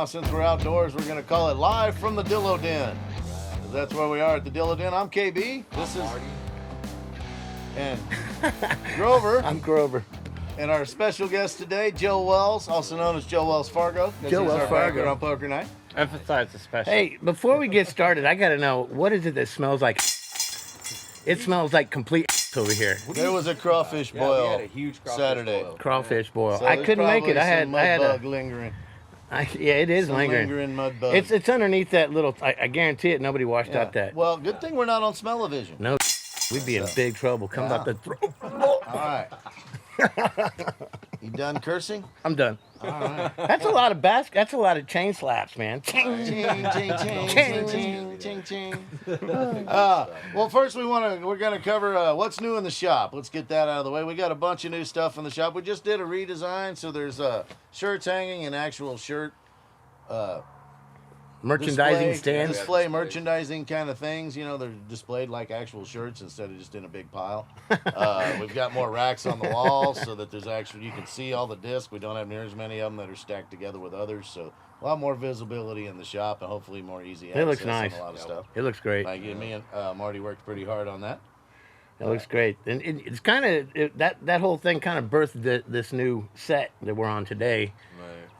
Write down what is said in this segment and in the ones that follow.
now, since we're outdoors, we're going to call it live from the Dillo Den. That's where we are at the Dillo Den. I'm KB. This is Marty. And Grover. I'm Grover. And our special guest today, Joe Wells, also known as Joe Wells Fargo. Joe Wells Fargo on Poker Night. Emphasize the special. Hey, before we get started, I got to know, what is it that smells like? It smells like complete over here. There was a crawfish We boil had a huge crawfish Saturday. boil. Crawfish boil. So I there's couldn't make it. probably I had some mud a bug lingering. yeah, it is Some lingering. mud bug. It's underneath that little. I guarantee it. Nobody washed out that. Well, good thing we're not on smell-o-vision. No, we'd be in big trouble. Come about the throat. All right. You done cursing? I'm done. All right. That's a lot of That's a lot of chain slaps, man. Ching, ching, ching, ching, ching, ching, ching. Well, first we're gonna cover what's new in the shop. Let's get that out of the way. We got a bunch of new stuff in the shop. We just did a redesign, so there's shirts hanging and actual shirt Merchandising stands. display merchandising kind of things. You know, they're displayed like actual shirts instead of just in a big pile. We've got more racks on the walls so that there's actually, you can see all the discs. We don't have near as many of them that are stacked together with others, so a lot more visibility in the shop and hopefully more easy access. It looks nice. On a lot of stuff. It looks great. Like me and Marty worked pretty hard on that. It looks great, and it's kind of that whole thing kind of birthed this new set that we're on today.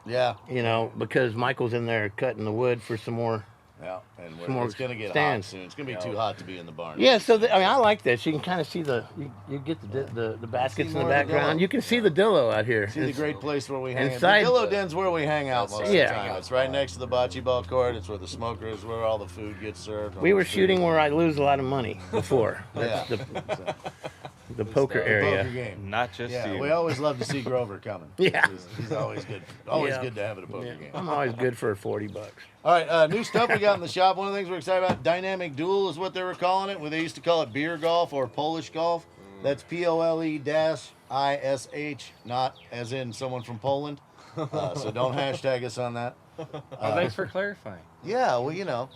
Yeah. You know, because Michael's in there cutting the wood for some more. Yeah, and Some more it's going to get stands. hot soon. It's going to be too hot to be in the barn. Yeah, so I like this. You can kind of see you get the baskets in the more of the background. Dillo. You can see the Dillo out here. See the It's- great place where we hang out. Inside- The Dillo Den's where we hang out most of the Yeah. time. It's right next to the bocce ball court. It's where the smoker is, where all the food gets served. We were shooting where I lose a lot of money before. Yeah. That's the poker The area. poker game. Not just Yeah, you. we always love to see Grover coming. Yeah. He's always good. Always Yeah. good to have at a poker Yeah, game. I'm always good for $40. All right, new stuff we got in the shop. One of the things we're excited about, Dynamic Duel is what they were calling it. Where they used to call it beer golf or Polish golf. That's POLE-ISH, not as in someone from Poland. So don't hashtag us on that. Thanks for clarifying. Yeah, well, you know,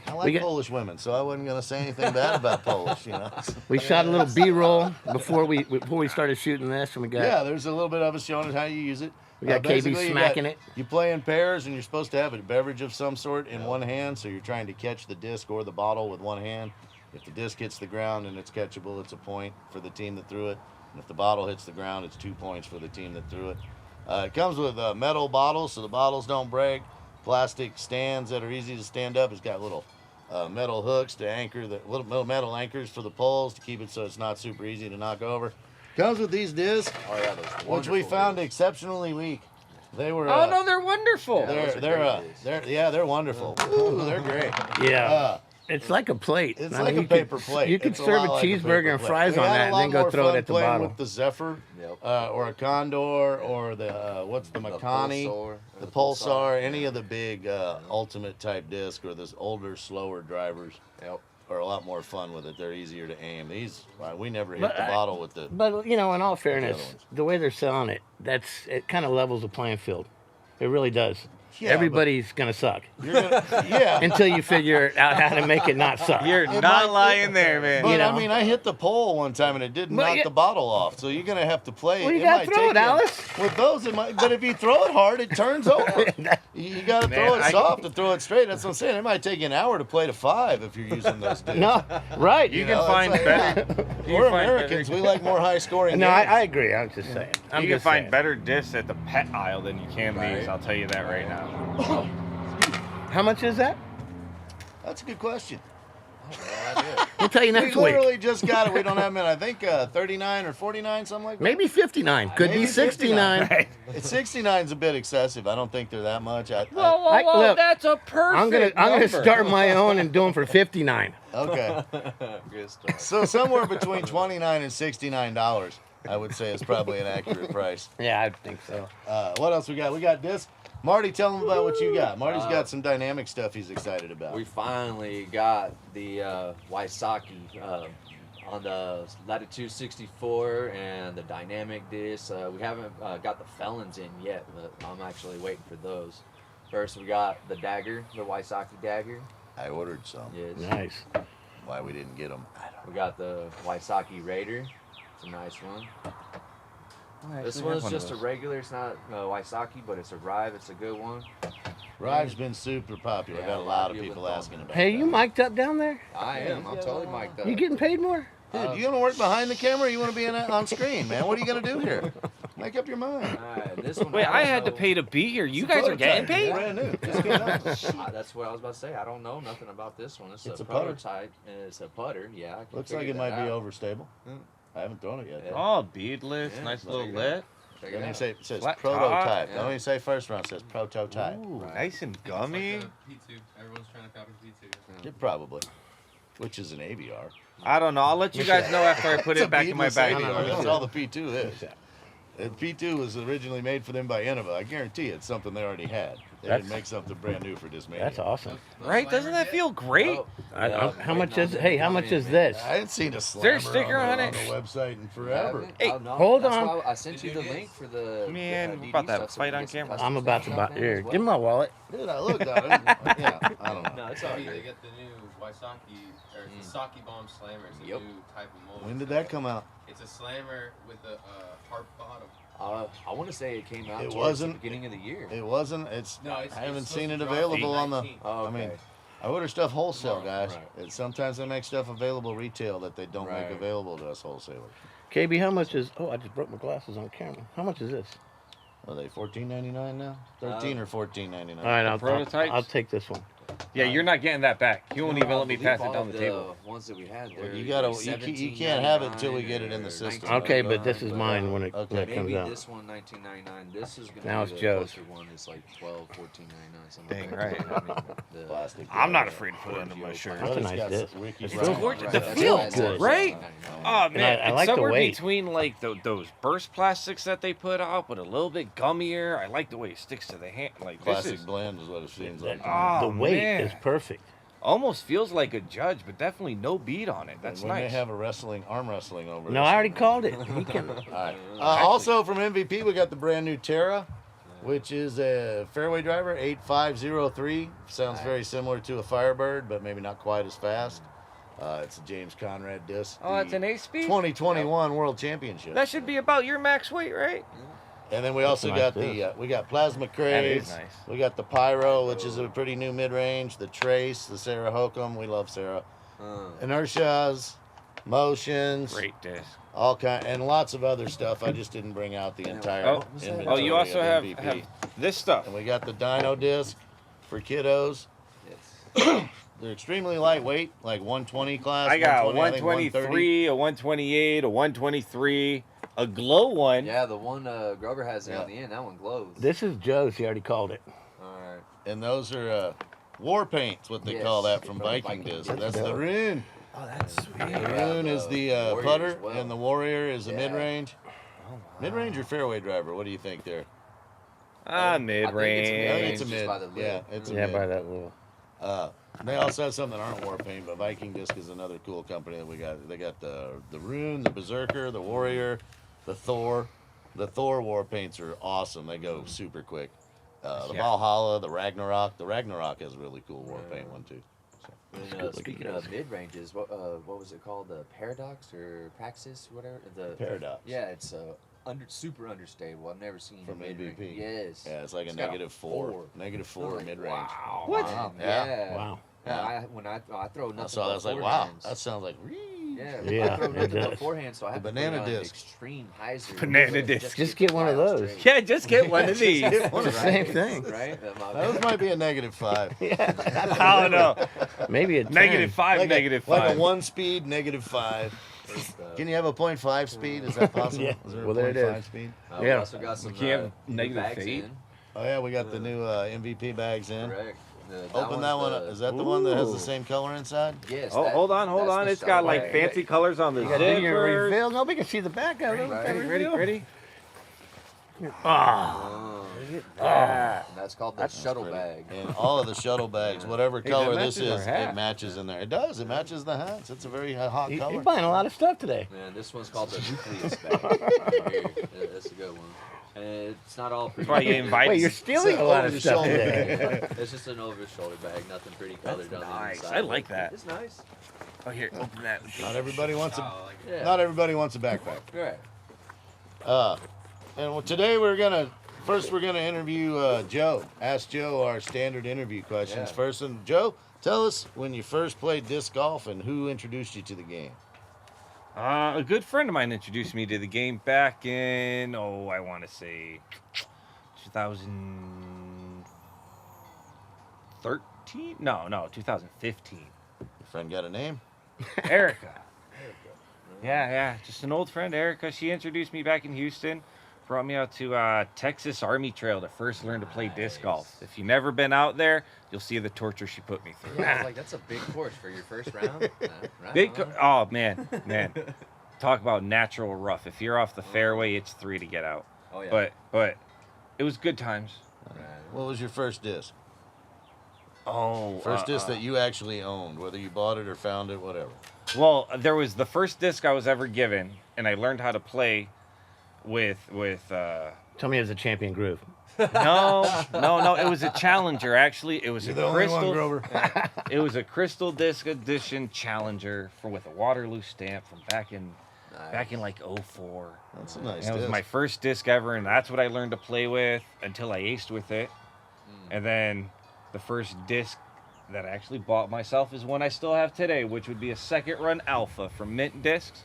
I We like get- Polish women, so I wasn't going to say anything bad about Polish, you know. We shot a little B-roll before we started shooting this, and we got Yeah, there's a little bit of us showing us how you use it. We got KB Basically, smacking it. You play in pairs, and you're supposed to have a beverage of some sort in one hand, so you're trying to catch the disc or the bottle with one hand. If the disc hits the ground and it's catchable, it's a point for the team that threw it. And if the bottle hits the ground, it's 2 points for the team that threw it. It comes with metal bottles, so the bottles don't break. Plastic stands that are easy to stand up. It's got little metal hooks to anchor the little metal anchors for the poles to keep it so it's not super easy to knock over. Comes with these discs, Oh yeah, those which we wonderful found discs. exceptionally weak. They were. Oh no, they're wonderful. Yeah. They're wonderful. Ooh, they're great. yeah. It's like a plate. It's I mean, like a you paper could- plate. You could It's a serve a lot like a cheeseburger paper and plate. fries We on had a that, and lot then go more throw it fun at the playing bottle. with the Zephyr, Yep. or a Condor, or the what's the Makani, Pulsar, the Pulsar, any of the big ultimate type disc, or this older, slower drivers. Yep. Are a lot more fun with it. They're easier to aim. These we never hit But the I- bottle with the. But you know, in all fairness, ones. the way they're selling it, it kind of levels the playing field. It really does. Yeah, but Everybody's gonna suck You're gonna, yeah. until you figure out how to make it not suck. You're It not might- lying there, man. But You know. I mean, I hit the pole one time and it didn't But knock yeah. the bottle off. So you're gonna have to play. Well, you it gotta might throw take it, you- Alice. With those, it might. But if you throw it hard, it turns over. You gotta throw Man, it soft and throw it straight. That's what I'm saying. It might take you an hour to play to 5 if you're using those discs. No, right. You You can know, it's find like- better. you We're can find Americans. better- We like more high scoring. No, games. I agree. I'm just saying. I'm You can just find saying. better discs at the pet aisle than you can Right. these. I'll tell you that right now. How much is that? That's a good question. We'll tell you We next week. literally just got it. We don't have them in. I think 39 or 49, something like that. Maybe 59. Could Maybe be 69. 59. It's 69 is a bit excessive. I don't think they're that much. Look, that's a perfect I'm gonna start my own and do them for 59. Okay. Good start. So somewhere between $29 and $69, I would say is probably an accurate price. Yeah, I think so. What else we got? We got disc. Marty, tell them about what you got. Marty's got some dynamic stuff he's excited about. We finally got the Waisaki on the Latitude 64 and the dynamic disc. We haven't got the felons in yet, but I'm actually waiting for those. First, we got the dagger, the Waisaki dagger. I ordered some. Yes. Nice. Why we didn't get them? We got the Waisaki Raider. It's a nice one. This one's just a regular. It's not Waisaki, but it's a Rive. It's a good one. Rive's been super popular. Yeah, Got a lot of people asking about Hey, that. you mic'd up down there? I am. I'm totally mic'd up. You getting paid more? Dude, you gonna work behind the camera or you wanna be on screen, man? What are you gonna do here? Make up your mind. This one. Wait, don't I had to know. pay to be here. You It's a guys are getting prototype. paid? Brand new. Just came out. That's what I was about to say. I don't know nothing about this one. It's It's a a putter. prototype, and it's a putter. Yeah, I can Looks like figure it might that be out. overstable. I haven't thrown it yet. Yeah. though. Oh, beadless, Yeah, nice there little you go. lip. Check Don't it even out. say it says Flat prototype. top. Don't even say first round. It says prototype. Ooh, Right. nice and gummy. It's like a P2. Everyone's trying to copy P2. It probably, which is an ABR. I don't know. I'll let you guys know after I put It's it a back in my beadless bag. ABR. That's all the P2 is. And P2 was originally made for them by Innova. I guarantee it's something they already had. They didn't make something brand new for Dismania. That's awesome. Right? Doesn't that feel great? Oh, How much is? Hey, how much is this? I hadn't seen a slammer there a sticker on on the it? website in forever. Hey, hold that's on. Why I sent you the link for the. Man, the we're about to have a DD stuff so fight we on get some camera. custom I'm about to stuff buy. out there Here, as well. give me my wallet. Dude, I looked at it. Yeah, I don't know. No, it's all They good. get the new Waisaki, or it's the Saki Bomb Slammer. It's a Yep. new type of mold. When did that come out? It's a slammer with a harp bottom. I want to say it came out It towards wasn't- the beginning of the year. It wasn't. It's. No, it's I haven't it's seen it supposed to drop available on the. 19. Oh, okay. I mean, I order stuff wholesale, guys. Right. And sometimes they make stuff available retail that they don't Right. make available to us wholesalers. KB, how much is? Oh, I just broke my glasses on camera. How much is this? Are they $14.99 now? 13 or $14.99? All right, prototypes? I'll take this one. Yeah, you're not getting that back. You won't even I let me believe pass it all down the table. Ones that we had, Well, they're you gotta- like you can't have it till we $17.99 get it in the or system. Okay, but this is $19.99, mine when it Okay. comes Maybe out. this one $19.99. This is gonna Now be it's the Joe's. closer one. It's like $12, $14.99 something. Dang like right. that. I mean, the- Plastic. I'm not afraid to put it under my shirt. That's a It's nice got disc. Ricky's It's right. gorgeous. Right, The that's feel why I said good, right? $19.99. Oh man, I it's like the somewhere weight. between like those burst plastics that they put out, but a little bit gummier. I like the way it sticks to the hand. Like Classic this is, blend is what it seems like. Oh, The weight man. is perfect. almost feels like a judge, but definitely no bead on it. That's we nice. may have a arm wrestling over No, this. I already called it. He can. All right. Also from MVP, we got the brand new Terra, which is a fairway driver, 8503. Sounds very similar to a Firebird, but maybe not quite as fast. It's a James Conrad disc. Oh, it's an 8-speed? 2021 World Championship. That should be about your max weight, right? And then we also nice got disc. we got Plasma That Craze. is nice. We got the Pyro, which is a pretty new mid-range. The Trace, the Sarah Hokum. We love Sarah. Inertias, Motions, Great disc. all kind, and lots of other stuff. I just didn't bring out the entire Oh, inventory oh, you also of have MVP. this stuff. And we got the Dino disc for kiddos. Yes. They're extremely lightweight, like 120 class. I got a 120, I think 123, a 128, a 123, a glow one. Yeah, the one Grover has there Yeah. on the end, that one glows. This is Joe's. He already called it. All right. And those are war paints, what they Yes, call that from from Viking Viking disc. disc. That's the Rune. Oh, that's sweet. The Yeah, Rune is the Warrior putter, as well. and the Warrior is a Yeah. mid-range. Oh, wow. Mid-range or fairway driver? What do you think there? Mid I think range. it's a Just mid. by the lid. Yeah, it's a Yeah, mid. by that little. They also have some that aren't war paint, but Viking Disc is another cool company that we got. They got the Rune, the Berserker, the Warrior, the Thor. The Thor war paints are awesome. They go super quick. The Yeah. Valhalla, the Ragnarok. The Ragnarok has a really cool war paint one too. And, good looking speaking of mid ranges, what was it called? The Paradox or Praxis, whatever. The Paradox. Yeah, it's super understable. I've never seen From a mid-range. MVP. Yes. Yeah, it's like a It's got a -4. four. -4 Like, mid range. Wow. What? Wow. Yeah. Yeah. Wow. Yeah, when I throw nothing. I saw that. I was but like, wow, forehands. that sounds like. Yeah, Yeah, I throw it nothing but does. forehand, so I have The to banana put it on disc. extreme hyzer. Banana disc. Just get one of wild those. straight. Yeah, just get one of these. Get one of It's the same thing. Right? Those might be a -5. Yeah. I don't know. Maybe a 10. -5, Like -5. like a 1-speed -5. Can you have a 0.5 speed? Is that possible? Yeah. Is there a Well, there it 0.5 is. speed? We Yeah. also got some We can't have new negative bags fade? in. Oh yeah, we got the new MVP bags in. Correct. Open that one up. Is that the one that has the Ooh. same color inside? Yes. Oh, hold on. that's the It's got like Starlight. fancy colors on the You got to do your zippers. reveal. Nobody can see the back of it. Right. Ready? Ah. And that's called the That's shuttle pretty. bag. And all of the shuttle bags, whatever Hey, color that this matches our is, hat. it matches in there. It does. It matches the hats. It's a very hot You're color. buying a lot of stuff today. Man, this one's called the nucleus bag. Right here. Yeah, that's a good one. And it's not all pretty. That's why you invited. Wait, you're stealing It's a an lot of stuff over-the-shoulder today. bag. It's just an over-the-shoulder bag, nothing pretty colored on nice. the inside. I like that. It's nice. Oh, here, open that. Not everybody wants a. Oh, like Yeah. Not everybody wants a backpack. Right. And well, today we're gonna First, we're going to interview Joe. Ask Joe our standard interview questions. Yeah. First, and Joe, tell us when you first played disc golf and who introduced you to the game. A good friend of mine introduced me to the game back in, I want to say 2013? No, 2015. Your friend got a name? Erica. Yeah, just an old friend, Erica. She introduced me back in Houston, brought me out to Texas Army Trail to first learn to play disc golf. If you've never been out there, you'll see the torture she put me through. I was like, that's a big course for your first round. Big, oh man, talk about natural rough. If you're off the fairway, it's 3 to get out. Oh yeah. But it was good times. What was your first disc? First Disc that you actually owned, whether you bought it or found it, whatever. Well, there was the first disc I was ever given, and I learned how to play with Tell me it was a Champion Groove. no, it was a Challenger actually. It was You're a the only crystal. one, Grover. It was a Crystal Disc Edition Challenger with a Waterloo stamp from back in like 04. That's a nice And it was disc. my first disc ever, and that's what I learned to play with until I aced with it. And then the first disc that I actually bought myself is one I still have today, which would be a second run Alpha from Mint Discs.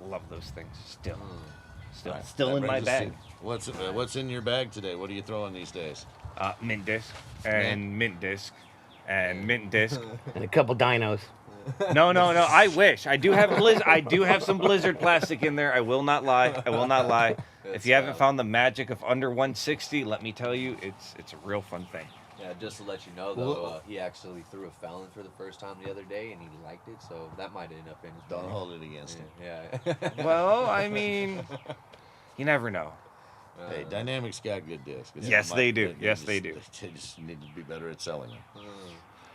Love those things still. Right, Still that in my brings us bag. to- What's in your bag today? What are you throwing these days? Mint Disc and Mint Disc and Mint Disc. And a couple dinos. No. I wish. I do have some Blizzard plastic in there. I will not lie. If you haven't found the magic of under 160, let me tell you, it's a real fun thing. Yeah, just to let you know though, he actually threw a felon for the first time the other day, and he liked it, so that might end up in his Don't bag. hold it against him. Yeah. Well, I mean, you never know. Hey, Dynamic's got good discs. Yes, they do. Yes, they do. They just need to be better at selling them.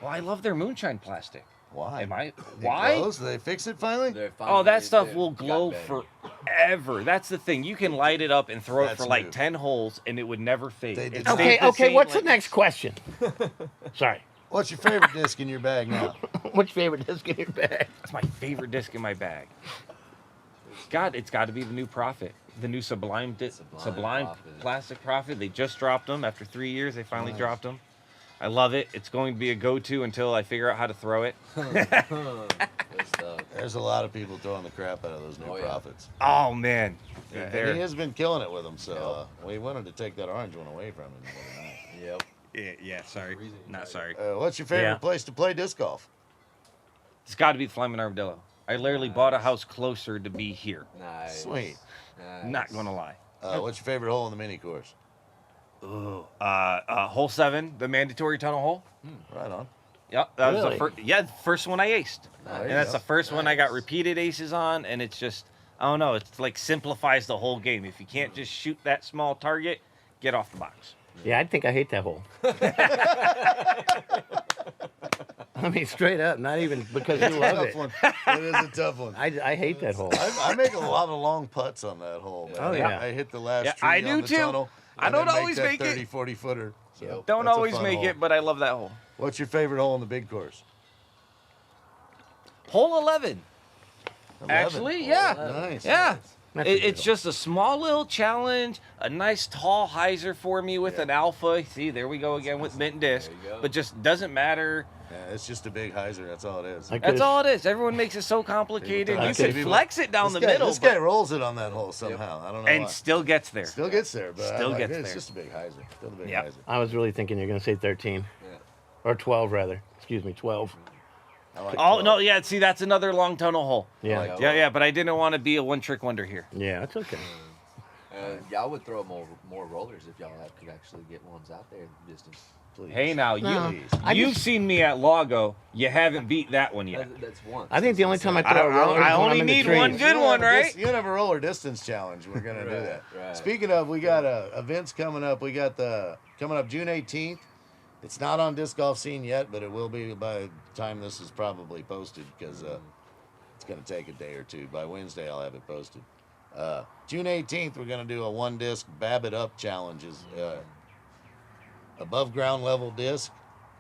Well, I love their moonshine plastic. Why? Why? It glows? Did they fix it finally? Oh, that stuff will glow forever. That's the thing. You can light it up and throw it That's for like new. 10 holes, and it would never fade. They did It not. stays the Okay, same, what's like- the next question? Sorry. What's your favorite disc in your bag now? What's your favorite disc in your bag? That's my favorite disc in my bag. It's got to be the new Prophet, the new Sublime Prophet. plastic Prophet. They just dropped them after 3 years. They finally dropped them. I love it. It's going to be a go-to until I figure out how to throw it. Good stuff. There's a lot of people throwing the crap out of those new Oh, yeah. Profits. Oh man, And he has been killing it with them, so we wanted to take that orange one away from him. the other Yep. yeah. Sorry, not sorry. night. What's your favorite Yeah. place to play disc golf? It's got to be the Flying Armadillo. I literally bought a house closer to be here. Nice. Sweet. Nice. Not gonna lie. What's your favorite hole in the mini course? Ooh. Hole 7, the mandatory tunnel hole. Right on. Yep, that was Really? the first. Yeah, the first one I aced, There and you that's go. the first one I got Nice. repeated aces on, and it's just, I don't know, it's like simplifies the whole game. If you can't just shoot that small target, get off the box. Yeah, I think I hate that hole. I mean, straight up, not even because you love Tough it. one. It is a tough one. I hate that hole. I make a lot of long putts on that hole. Man. Oh, yeah. I hit the last Yeah, tree I on do the too. tunnel. I and don't then always that make it. 30, 40 footer. So Don't that's a always fun make hole. it, but I love that hole. What's your favorite hole in the big course? Hole 11. 11. Actually, yeah. Nice. Yeah. That's a good It's hole. just a small little challenge, a nice tall hyzer for me with an alpha. See, there we go again with mint disc. There you go. But just doesn't matter. Yeah, it's just a big hyzer. That's all it is. I That's could've- all it is. Everyone makes it so complicated. I You see can people- flex it down the middle, This guy but- rolls it on that hole somehow. I don't know and why. still gets there. Still gets there, but Still I'm like, gets it's there. just a big hyzer. Still a big Yep. hyzer. I was really thinking you're going to say 13. Yeah. Or 12, rather. Excuse me, 12. I like Oh 12. no, yeah. See, that's another long tunnel hole. Yeah. like Yeah. But I didn't want to be a one-trick wonder here. Yeah, that's okay. Y'all would throw more rollers if y'all could actually get ones out there distance. Please. Hey, now No. you Please. you've seen me at Lago. You haven't beat that one yet. That's one. I think the only time I I- throw a roller I is when only I'm in the need trees. one good You one, have a right? You have a roller distance challenge. We're gonna do Right, that. right. Speaking of, we got events coming up. We got coming up June 18th. It's not on Disc Golf Scene yet, but it will be by the time this is probably posted because it's gonna take a day or two. By Wednesday, I'll have it posted. June 18th, we're gonna do a one disc Bab It Up challenges. Above ground level disc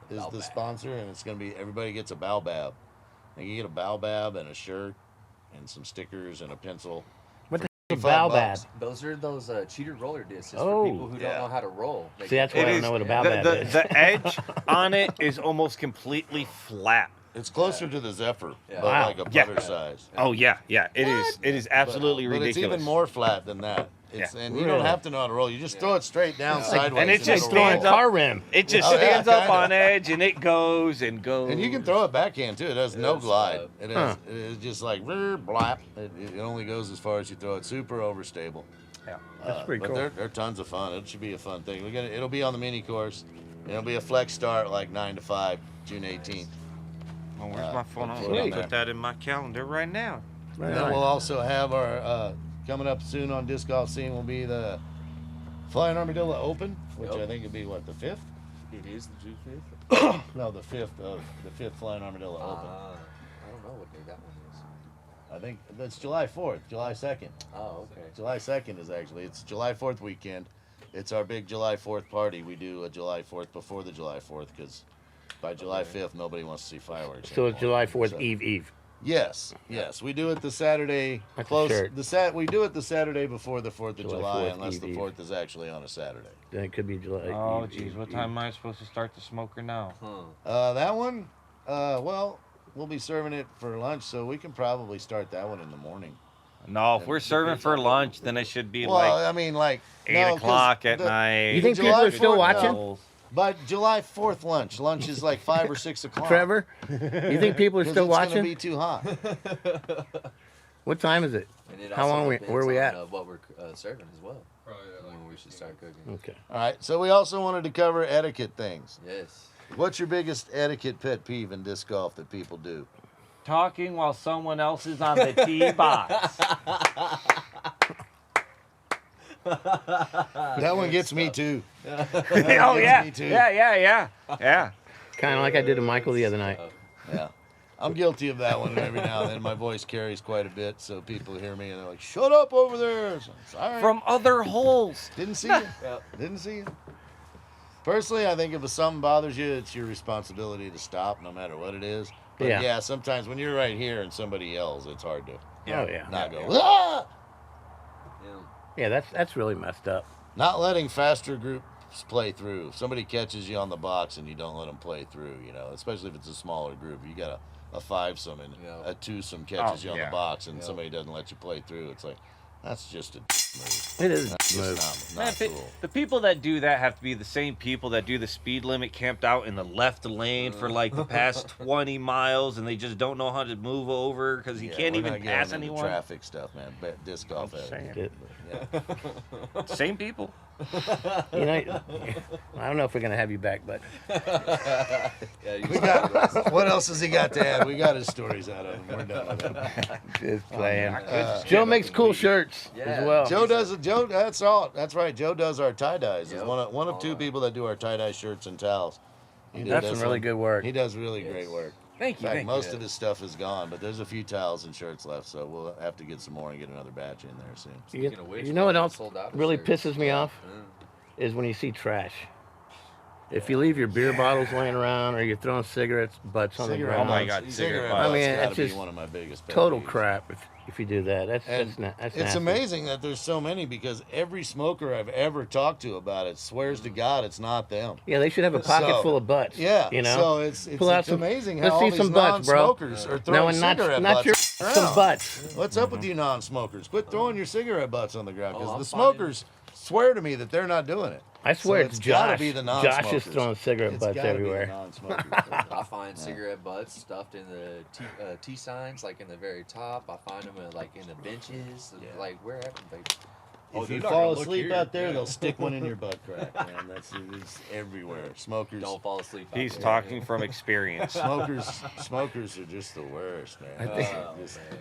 is the Baobab. sponsor, and it's gonna be everybody gets a baobab. And you get a baobab and a shirt and some stickers and a pencil. Baobab. Those are those cheater roller discs for Oh, people who don't know how to roll. They See, that's can- why I don't is know what a the, Baobab is. the edge on it is almost completely flat. It's closer to the Zephyr, Yeah. but Wow. like a Yeah. putter size. Oh yeah, yeah. It is. It is absolutely But ridiculous. it's even more flat than that. And you don't Really? have to know how to roll. You just throw it straight down sideways. and it It's like just it'll roll. throwing a stands up. car rim. It just Oh, yeah, stands up kinda. on edge and it goes and goes. And you can throw it backhand too. It has no is, glide. It is. Huh. It is just like blap. It only goes as far as you throw it. Super overstable. Yeah. That's pretty but cool. they're tons of fun. It should be a fun thing. It'll be on the mini course. It'll be a flex start like 9 to 5, June 18th. Oh, where's my phone? I'm Sweet. gonna put that in my calendar right now. Right And then on. we'll also have our coming up soon on Disc Golf Scene will be the Flying Armadillo Open, which Yep. I think would be what, the 5th? It is the June 5th. No, the 5th Flying Armadillo Open. I don't know what day that one is. I think that's July 4th, July 2nd. Oh, okay. July 2nd is it's July 4th weekend. It's our big July 4th party. We do a July 4th before the July 4th because by July 5th nobody wants to see fireworks. So it's anymore. July 4th So- Eve. Yes. We do it the Saturday That's a close. shirt. We do it the Saturday before the 4th of July July, 4th unless the Eve. 4th is actually on a Saturday. Then it could be July. Oh, Eve, geez, Eve, what Eve. time am I supposed to start the smoker now? Huh. That one, well, we'll be serving it for lunch, so we can probably start that one in the morning. No, if we're serving for lunch, then it should be Well, like I mean, like 8 no, 'cause o'clock at the- night. You think July people are still 4th, watching? no. But July 4th lunch is like 5 or 6 o'clock. Trevor, you think people are 'Cause still it's gonna watching? be too hot. What time is it? And it How also long depends where are we on, at? what we're serving as well. Probably like When we should start cooking. Okay. All right, so we also wanted to cover etiquette things. Yes. What's your biggest etiquette pet peeve in disc golf that people do? Talking while someone else is on the tee box. That one gets me too. Oh yeah, me too. yeah. Kind of like I did to Michael the other night. Yeah. I'm guilty of that one every now and then. My voice carries quite a bit, so people hear me and they're like, "Shut up over there." So, sorry. From other holes. Didn't see you. Yep. Didn't see you. Personally, I think if something bothers you, it's your responsibility to stop, no matter what it is. But Yeah. yeah, sometimes when you're right here and somebody yells, it's hard to Oh yeah. not go. "Ah!" Yeah. Yeah, that's really messed up. Not letting faster groups play through. If somebody catches you on the box and you don't let them play through, especially if it's a smaller group, you got a five-some and Yeah. a twosome catches Oh, you on yeah. the box and Yeah. somebody doesn't let you play through. It's like, that's just a move. It is That's a move. just Man, not cool. the people that do that have to be the same people that do the speed limit camped out in the left lane for like the past 20 miles and they just don't know how to move over because you Yeah, can't we're even not getting pass into anyone. Traffic stuff, man. Disc golf. I'm just etiquette. saying. Yeah. Same people. You know, I don't know if we're gonna have you back, but Yeah, you We got, what else has he got to add? We got his stories out of him. We're done with him. just playing. Uh, Joe makes cool shirts Yeah. as well. Joe does. Joe, that's all. That's right. Joe does our tie dyes. He's Yep. one of two All people that do our tie dye shirts and towels. He did That's this some really one. good work. He does really Yes. great work. Thank In you. fact, Thank most you. of his stuff is gone, but there's a few towels and shirts left, so we'll have to get some more and get another batch in there soon. Speaking of which, You know what we're else sold out of really shirts. pisses me off is when you see trash. If you leave your beer bottles laying around or you're throwing cigarettes butts on the Cigarette ground, Oh my butts- God, cigarette cigarette butts butts. I mean, gotta it's be just one of my biggest pet total peeves. crap if you do that. That's And that's it's nasty. amazing that there's so many because every smoker I've ever talked to about it swears to God it's not them. Yeah, they should have a pocket So, full of butts. Yeah, you know. So it's Pull out some- amazing let's how see all these some butts, bro. non-smokers are throwing No, and cigarette not butts your around. some butts. What's up with you non-smokers? Quit throwing your cigarette butts on the ground because Oh, I'm the finding- smokers swear to me that they're not doing it. I swear So it's gotta Josh. be the Josh non-smokers. is throwing cigarette It's butts gotta be the everywhere. non-smokers. I find cigarette butts stuffed in the T signs, like in the very top. I find them like in the benches, like wherever. Like, If they're you not fall gonna look asleep here. out there, Yeah. they'll stick one in your butt crack, man. It's everywhere. Smokers. don't fall asleep. out He's there. talking from experience. Smokers are just the worst, man. I think-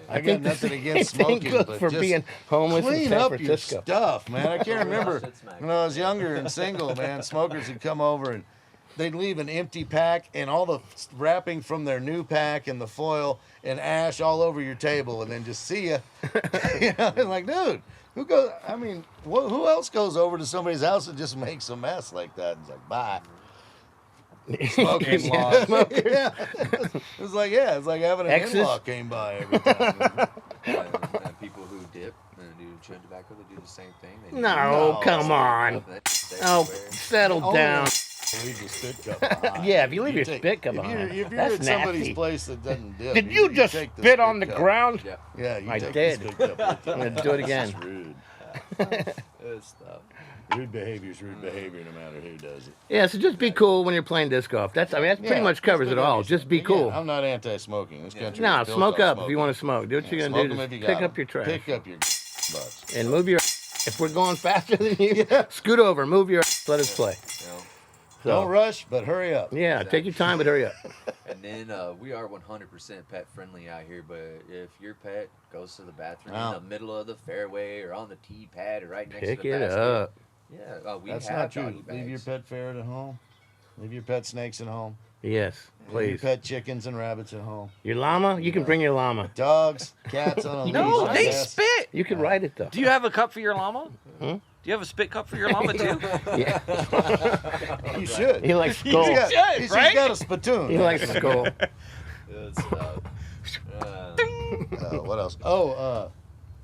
I got think the nothing against same thing smoking, goes but for just being homeless in clean San up your Francisco. stuff, man. I can't remember Shit smack. when I was younger and single, man. Smokers would come over and they'd leave an empty pack and all the wrapping from their new pack and the foil and ash all over your table, and then just see ya. And like, dude, who goes? I mean, who else goes over to somebody's house and just makes a mess like that? And it's like, bye. Smokers. In-laws. Yeah. It's like having an Exes? in-law came by every time. And people who dip and do chewing tobacco, they do the same thing. They No, come on. Oh, settle down. Leave the spit cup behind. Yeah, if you leave your spit cup if behind, you're that's at somebody's nasty. place that doesn't dip, Did you just take the spit on the cup. ground? Yeah, Yeah, you I take did. the spit cup. I'm gonna do it again. That's rude. good stuff. Rude behavior is rude behavior, no matter who does it. Yeah, so just be cool when you're playing disc golf. That's pretty Yeah, much covers just it all. again, Just be cool. I'm not anti-smoking. This country. No, is built smoke off up if you want to smoke. Do what you're Smoke gonna do. 'em if Just you pick got up 'em. your trash Pick up your butts. and move your. If we're going faster than you, scoot over, move your. Let us play. You know? So, Don't rush, but hurry up. yeah, take your time, but hurry up. And then we are 100% pet friendly out here, but if your pet goes to the bathroom Wow. in the middle of the fairway or on the tee pad or right next Pick to the it basket, up. yeah, we That's have not true. doggy Leave your bags. pet ferret at home. Leave your pet snakes at home. Yes, Leave your please. pet chickens and rabbits at home. Your llama, you can bring your llama. Dogs, cats on a leash. No, I they guess. spit. You can ride it though. Do you have a cup for your llama? Hmm? Do you have a spit cup for your llama too? Yeah, You should. he likes He's skull. got, should, he's right? got a spittoon. He likes skull. Good stuff. What else? Oh,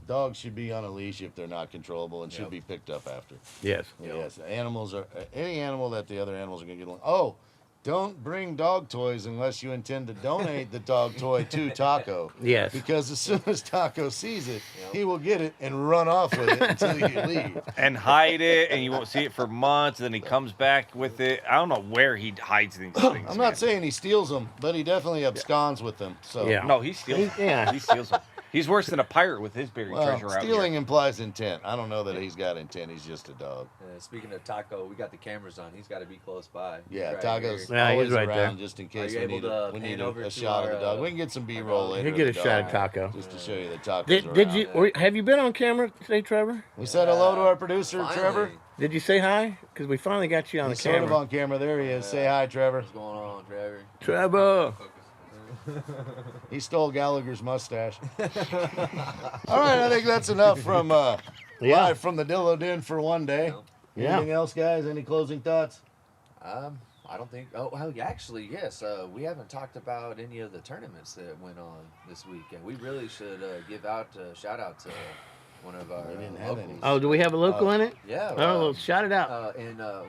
dogs should be on a leash if they're not controllable and should Yep. be picked up after. Yes. Yes, animals are any animal that the other animals are gonna get along. Oh, don't bring dog toys unless you intend to donate the dog toy to Taco. Yes. Because as soon as Taco sees it, Yep. he will get it and run off with it until you leave. And hide it, and you won't see it for months. And then he comes back with it. I don't know where he hides these things. I'm man. not saying he steals them, but he definitely absconds with them. So Yeah. No, he steals. Yeah. He steals them. He's worse than a pirate with his buried Well, treasure out stealing here. implies intent. I don't know that he's got intent. He's just a dog. Speaking of Taco, we got the cameras on. He's got to be close by. Yeah, Right Taco's here. Yeah, he's always right around there. just in case you we able need, to we pan need over a to shot of the our, dog. We can get some B-roll dog? later. He'll get a of the shot dog, at Taco. just to show you that Taco's Did around. you? Have you been on camera today, Trevor? We said hello to our producer, Finally. Trevor. Did you say hi? Because we finally got you on He's the sort of camera. on camera. There he is. Say hi, Trevor. What's going on, Trevor? Trevor. He stole Gallagher's mustache. All right, I think that's enough from Yeah. live from the Dillo Den for one day. Yeah. Anything else, guys? Any closing thoughts? I don't think. Oh, well, actually, yes. We haven't talked about any of the tournaments that went on this weekend. We really should give out shout out to one of our We didn't have locals. any. Oh, do we have a local in it? Yeah. Oh, well, shout it out. In the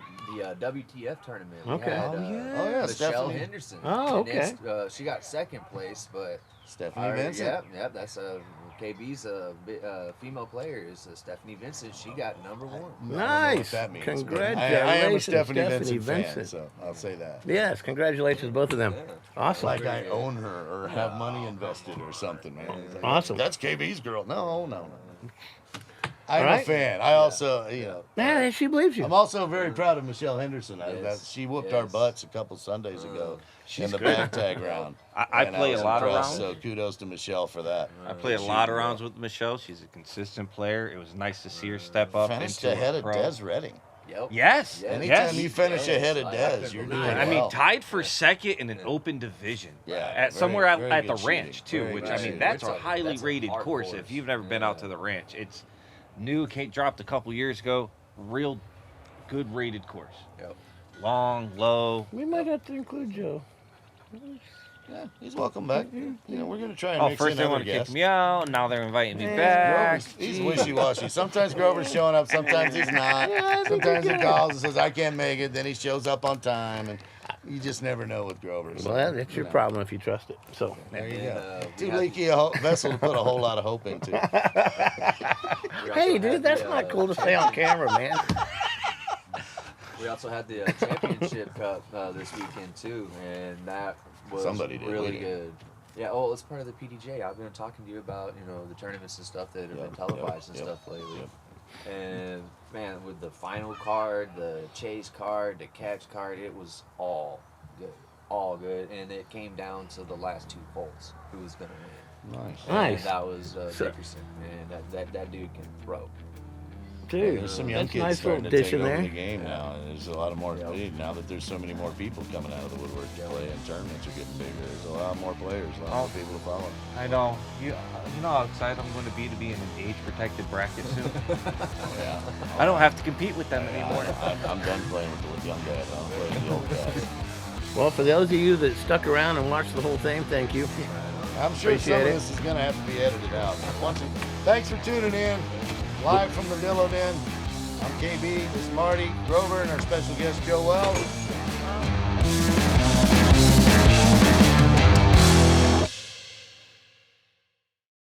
WTF tournament. We Okay. had, Oh, Michelle yeah, Stephanie. Henderson. Oh, And okay. she got second place, but Stephanie Vincent. yeah, that's KB's female player is Stephanie Vincent. She got number one. I don't know Nice. what that means, but Congratulations, I am a Stephanie Stephanie Vincent fan, Vincent. so I'll say that. Yes, congratulations, both of them. Yeah. Awesome. Like I own her or have money invested or something, man. It's like, Awesome. That's KB's girl. No. I'm All a right. fan. I also, Yeah, she believes you. I'm also very proud of Michelle Henderson. Yes. She whooped our Yes. butts a couple Sundays ago in the good. bag tag round. I And play a was lot of impressed, rounds. So kudos to Michelle for that. I play a She lot of did well. rounds with Michelle. She's a consistent player. It was nice to see her step up Finished into ahead a of pro. Des Redding. Yep. Yes. Yeah. Anytime Yes. you finish Yes. ahead of I Des, couldn't you're believe doing it. I mean, well. tied for second in an open division. Yeah, At very- somewhere at very the good ranch shooting. too, Very which good I mean shooting. that's It's a highly that's a rated hard course. course. If you've never been out to the ranch, it's new. Kate dropped a couple years ago. Real good rated course. Yep. Long, low. We might have to include Joe. Yeah, he's welcome back. We're gonna try and Oh, mix first in they other want to kick guests. me out. Now they're inviting me Yeah, back. He's wishy-washy. Sometimes Grover's showing up, sometimes he's not. Sometimes he calls and says, I can't make it. Then he shows up on time. And you just never know with Grover. So, Well, that's your problem if you trust it. So, There you And, go. we Too had- leaky a vessel to put a whole lot of hope into. we also hey, had dude, that's the, not cool to say on camera, man. We also had the championship cup this weekend too, and that was Somebody did, we really did. good. Yeah, oh, it's part of the PDJ. I've been talking to you about the tournaments and stuff that have Yep, been televised and yep, stuff lately. yep. And man, with the final card, the chase card, the catch card, it was all good, and it came down to the last two holes who was gonna win. Nice. Nice. And that was So- Dickerson, and that dude can throw. Dude, There's some young that's a kids nice starting little to dish take in over there. the game now. And there's a lot of more, now that there's so many more people coming out of the woodwork to play and tournaments are getting bigger. There's a lot more players, a lot more people to follow. I know. You know how excited I'm going to be in an age-protected bracket soon. Yeah. I don't have to compete with them anymore. I'm done playing with the young guys. I'm playing with the old guys. Well, for those of you that stuck around and watched the whole thing, thank you. I'm sure some Appreciate of it. this is going to have to be edited out. Thanks for tuning in. Live from the Dillo Den. I'm KB, this is Marty, Grover, and our special guest, Joe Wells.